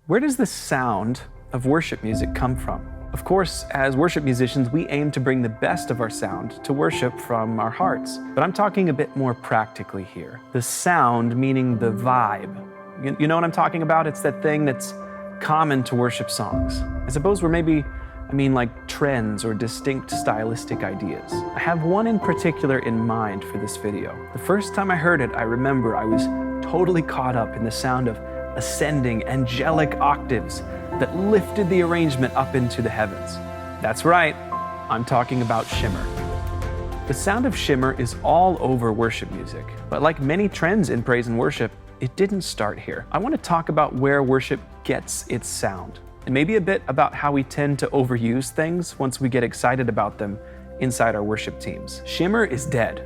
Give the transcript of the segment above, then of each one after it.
Where does the sound of worship music come from? Of course, as worship musicians, we aim to bring the best of our sound to worship from our hearts. But I'm talking a bit more practically here. The sound meaning the vibe. You know what I'm talking about? It's that thing that's common to worship songs. I suppose we're like trends or distinct stylistic ideas. I have one in particular in mind for this video. The first time I heard it, I remember I was totally caught up in the sound of ascending angelic octaves that lifted the arrangement up into the heavens. That's right, I'm talking about shimmer. The sound of shimmer is all over worship music, but like many trends in praise and worship, it didn't start here. I want to talk about where worship gets its sound, and maybe a bit about how we tend to overuse things once we get excited about them inside our worship teams. Shimmer is dead.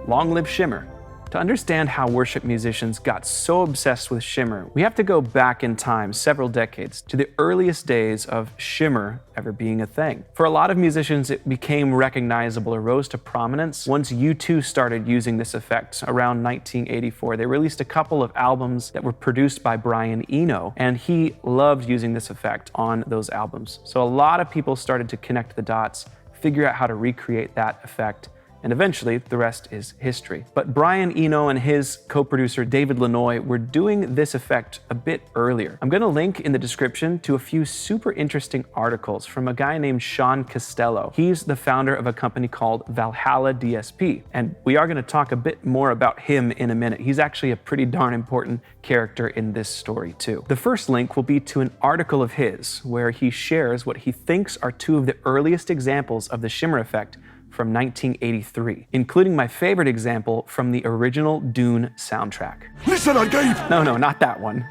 Long live shimmer. To understand how worship musicians got so obsessed with shimmer, we have to go back in time several decades to the earliest days of shimmer ever being a thing. For a lot of musicians, it became recognizable or rose to prominence once U2 started using this effect around 1984. They released a couple of albums that were produced by Brian Eno, and he loved using this effect on those albums. So a lot of people started to connect the dots, figure out how to recreate that effect, and eventually, the rest is history. But Brian Eno and his co-producer David Lanois were doing this effect a bit earlier. I'm gonna link in the description to a few super interesting articles from a guy named Sean Costello. He's the founder of a company called Valhalla DSP, and we are gonna talk a bit more about him in a minute. He's actually a pretty darn important character in this story too. The first link will be to an article of his where he shares what he thinks are two of the earliest examples of the shimmer effect from 1983, including my favorite example from the original Dune soundtrack. Listen, I gave... No, not that one.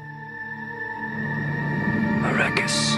Arrakis.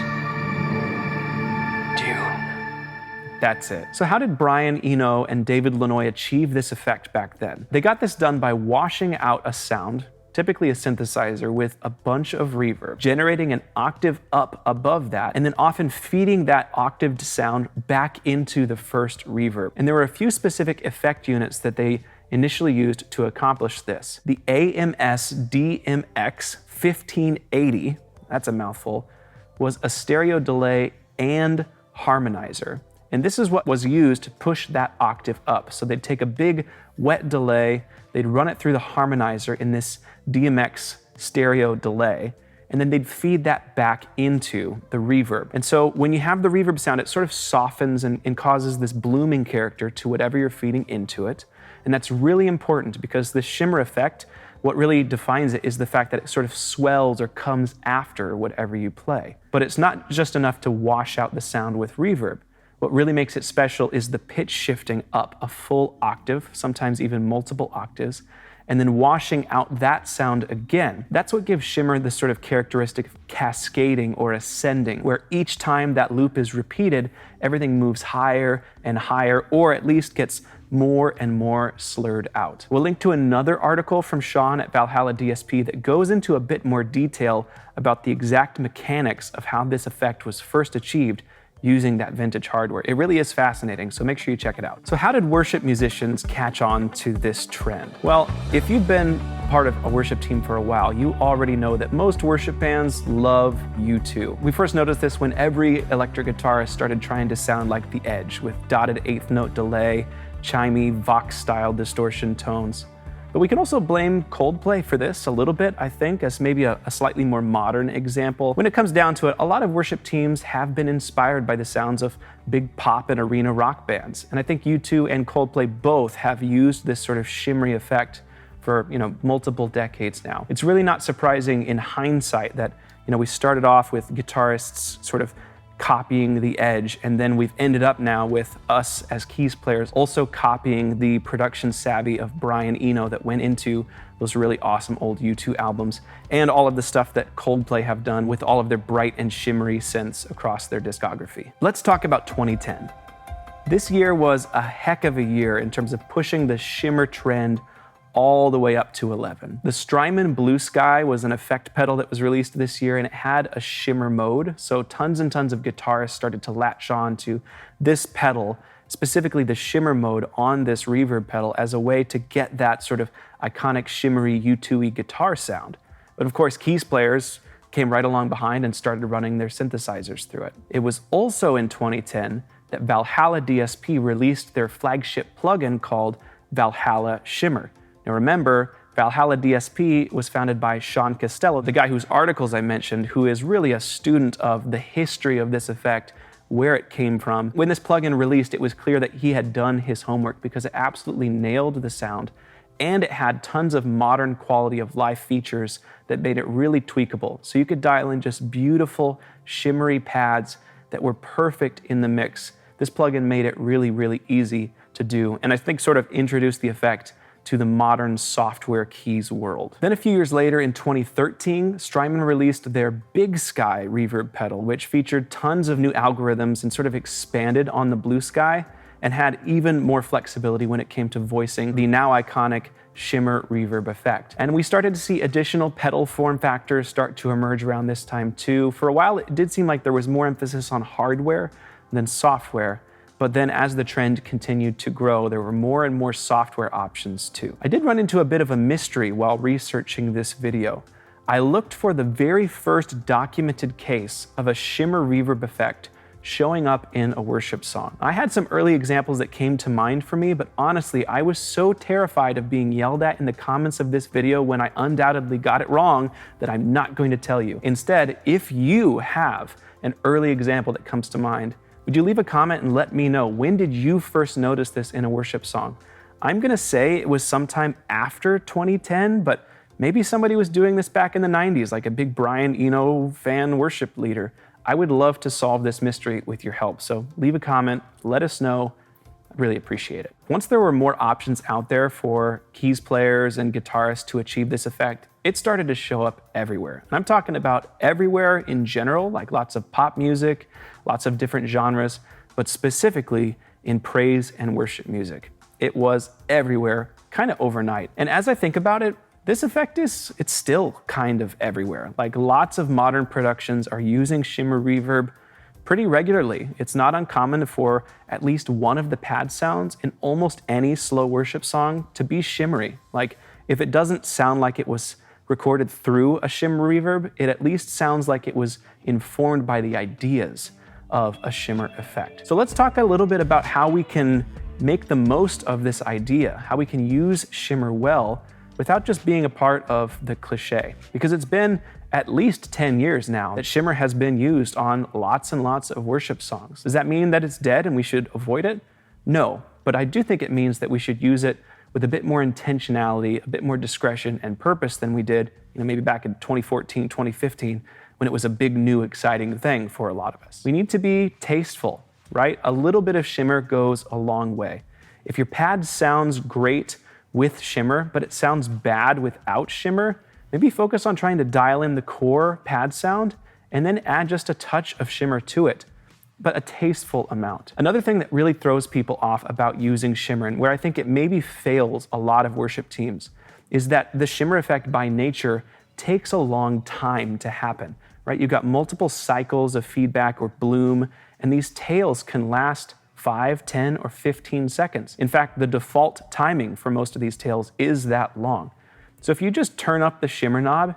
Dune. That's it. So how did Brian Eno and David Lanois achieve this effect back then? They got this done by washing out a sound, typically a synthesizer, with a bunch of reverb, generating an octave up above that, and then often feeding that octaved sound back into the first reverb. And there were a few specific effect units that they initially used to accomplish this. The AMS DMX 1580, that's a mouthful, was a stereo delay and harmonizer. And this is what was used to push that octave up. So they'd take a big wet delay, they'd run it through the harmonizer in this DMX stereo delay, and then they'd feed that back into the reverb. And so when you have the reverb sound, it sort of softens and causes this blooming character to whatever you're feeding into it. And that's really important because the shimmer effect, what really defines it is the fact that it sort of swells or comes after whatever you play. But it's not just enough to wash out the sound with reverb. What really makes it special is the pitch shifting up a full octave, sometimes even multiple octaves, and then washing out that sound again. That's what gives shimmer this sort of characteristic of cascading or ascending, where each time that loop is repeated, everything moves higher and higher, or at least gets more and more slurred out. We'll link to another article from Sean at Valhalla DSP that goes into a bit more detail about the exact mechanics of how this effect was first achieved using that vintage hardware. It really is fascinating, so make sure you check it out. So how did worship musicians catch on to this trend? Well, if you've been part of a worship team for a while, you already know that most worship bands love U2. We first noticed this when every electric guitarist started trying to sound like The Edge with dotted eighth note delay, chimey, Vox-style distortion tones. But we can also blame Coldplay for this a little bit, I think, as maybe a slightly more modern example. When it comes down to it, a lot of worship teams have been inspired by the sounds of big pop and arena rock bands. And I think U2 and Coldplay both have used this sort of shimmery effect for, multiple decades now. It's really not surprising in hindsight that, we started off with guitarists sort of copying The Edge, and then we've ended up now with us as keys players also copying the production savvy of Brian Eno that went into those really awesome old U2 albums, and all of the stuff that Coldplay have done with all of their bright and shimmery synths across their discography. Let's talk about 2010. This year was a heck of a year in terms of pushing the shimmer trend all the way up to 11. The Strymon Blue Sky was an effect pedal that was released this year, and it had a shimmer mode, so tons and tons of guitarists started to latch on to this pedal, specifically the shimmer mode on this reverb pedal, as a way to get that sort of iconic shimmery U2-y guitar sound. But of course, keys players came right along behind and started running their synthesizers through it. It was also in 2010 that Valhalla DSP released their flagship plugin called Valhalla Shimmer. Now remember, Valhalla DSP was founded by Sean Costello, the guy whose articles I mentioned, who is really a student of the history of this effect, where it came from. When this plugin released, it was clear that he had done his homework because it absolutely nailed the sound, and it had tons of modern quality of life features that made it really tweakable. So you could dial in just beautiful, shimmery pads that were perfect in the mix. This plugin made it really, really easy to do, and I think sort of introduced the effect to the modern software keys world. Then a few years later, in 2013, Strymon released their Big Sky reverb pedal, which featured tons of new algorithms and sort of expanded on the Blue Sky and had even more flexibility when it came to voicing the now iconic shimmer reverb effect. And we started to see additional pedal form factors start to emerge around this time too. For a while, it did seem like there was more emphasis on hardware than software. But then as the trend continued to grow, there were more and more software options too. I did run into a bit of a mystery while researching this video. I looked for the very first documented case of a shimmer reverb effect showing up in a worship song. I had some early examples that came to mind for me, but honestly, I was so terrified of being yelled at in the comments of this video when I undoubtedly got it wrong that I'm not going to tell you. Instead, if you have an early example that comes to mind, would you leave a comment and let me know, when did you first notice this in a worship song? I'm gonna say it was sometime after 2010, but maybe somebody was doing this back in the 90s, like a big Brian Eno fan worship leader. I would love to solve this mystery with your help, so leave a comment, let us know. I'd really appreciate it. Once there were more options out there for keys players and guitarists to achieve this effect, it started to show up everywhere. And I'm talking about everywhere in general, like lots of pop music, lots of different genres, but specifically in praise and worship music. It was everywhere, kind of overnight. And as I think about it, this effect it's still kind of everywhere. Like lots of modern productions are using shimmer reverb pretty regularly. It's not uncommon for at least one of the pad sounds in almost any slow worship song to be shimmery. Like if it doesn't sound like it was recorded through a shimmer reverb, it at least sounds like it was informed by the ideas of a shimmer effect. So let's talk a little bit about how we can make the most of this idea, how we can use shimmer well without just being a part of the cliche. Because it's been at least 10 years now that shimmer has been used on lots and lots of worship songs. Does that mean that it's dead and we should avoid it? No, but I do think it means that we should use it with a bit more intentionality, a bit more discretion and purpose than we did, maybe back in 2014, 2015, when it was a big, new, exciting thing for a lot of us. We need to be tasteful, right? A little bit of shimmer goes a long way. If your pad sounds great with shimmer, but it sounds bad without shimmer, maybe focus on trying to dial in the core pad sound and then add just a touch of shimmer to it, but a tasteful amount. Another thing that really throws people off about using shimmer, and where I think it maybe fails a lot of worship teams, is that the shimmer effect by nature takes a long time to happen, right? You've got multiple cycles of feedback or bloom, and these tails can last 5, 10, or 15 seconds. In fact, the default timing for most of these tails is that long. So if you just turn up the shimmer knob,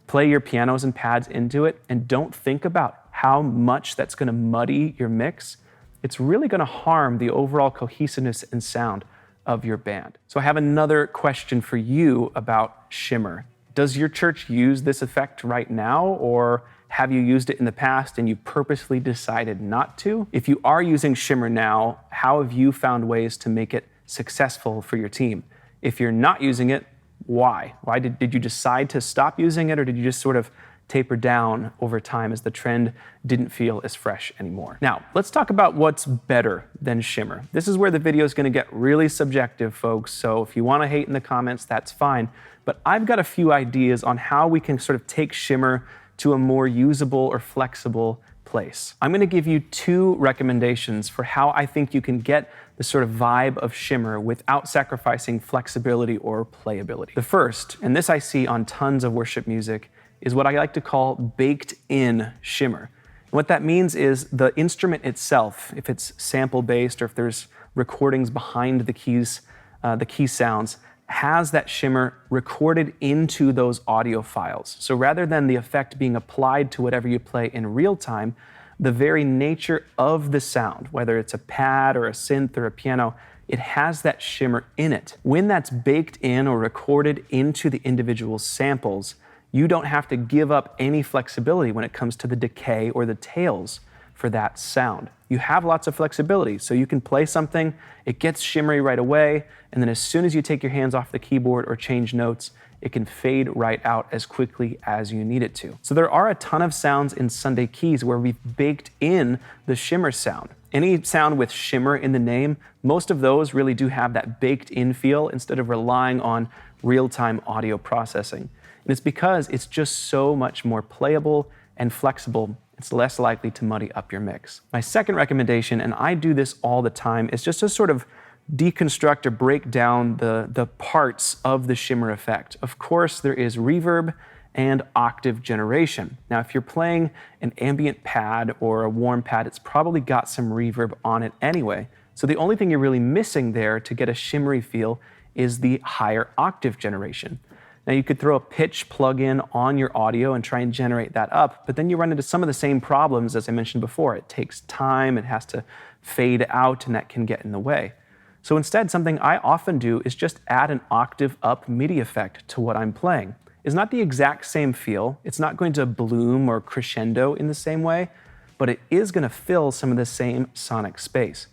play your pianos and pads into it, and don't think about how much that's gonna muddy your mix, it's really gonna harm the overall cohesiveness and sound of your band. So I have another question for you about shimmer. Does your church use this effect right now, or have you used it in the past and you purposely decided not to? If you are using shimmer now, how have you found ways to make it successful for your team? If you're not using it, why? Why did you decide to stop using it, or did you just sort of taper down over time as the trend didn't feel as fresh anymore? Now, let's talk about what's better than shimmer. This is where the video is going to get really subjective, folks, so if you want to hate in the comments, that's fine. But I've got a few ideas on how we can sort of take shimmer to a more usable or flexible place. I'm going to give you 2 recommendations for how I think you can get the sort of vibe of shimmer without sacrificing flexibility or playability. The first, and this I see on tons of worship music, is what I like to call baked-in shimmer. And what that means is the instrument itself, if it's sample-based or if there's recordings behind the keys, the key sounds, has that shimmer recorded into those audio files. So rather than the effect being applied to whatever you play in real time, the very nature of the sound, whether it's a pad or a synth or a piano, it has that shimmer in it. When that's baked in or recorded into the individual samples, you don't have to give up any flexibility when it comes to the decay or the tails for that sound. You have lots of flexibility, so you can play something, it gets shimmery right away, and then as soon as you take your hands off the keyboard or change notes, it can fade right out as quickly as you need it to. So there are a ton of sounds in Sunday Keys where we've baked in the shimmer sound. Any sound with shimmer in the name, most of those really do have that baked in feel instead of relying on real-time audio processing. And it's because it's just so much more playable and flexible. It's less likely to muddy up your mix. My second recommendation, and I do this all the time, is just to sort of deconstruct or break down the parts of the shimmer effect. Of course, there is reverb and octave generation. Now, if you're playing an ambient pad or a warm pad, it's probably got some reverb on it anyway. So the only thing you're really missing there to get a shimmery feel is the higher octave generation. Now, you could throw a pitch plug-in on your audio and try and generate that up, but then you run into some of the same problems as I mentioned before. It takes time, it has to fade out, and that can get in the way. So instead, something I often do is just add an octave up MIDI effect to what I'm playing. It's not the exact same feel, it's not going to bloom or crescendo in the same way, but it is going to fill some of the same sonic space.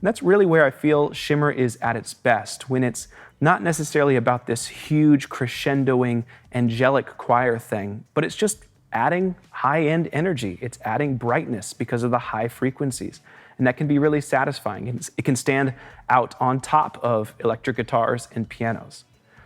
And that's really where I feel shimmer is at its best, when it's not necessarily about this huge crescendoing angelic choir thing, but it's just adding high-end energy. It's adding brightness because of the high frequencies. And that can be really satisfying. It can stand out on top of electric guitars and pianos.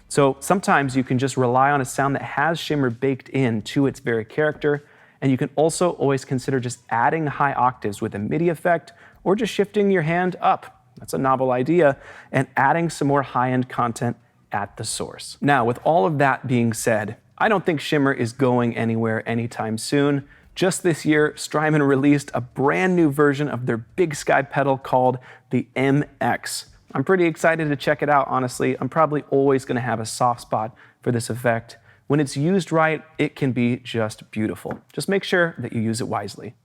So sometimes you can just rely on a sound that has shimmer baked in to its very character, and you can also always consider just adding high octaves with a MIDI effect or just shifting your hand up. That's a novel idea, and adding some more high-end content at the source. Now, with all of that being said, I don't think shimmer is going anywhere anytime soon. Just this year, Strymon released a brand new version of their Big Sky pedal called the MX. I'm pretty excited to check it out, honestly. I'm probably always going to have a soft spot for this effect. When it's used right, it can be just beautiful. Just make sure that you use it wisely.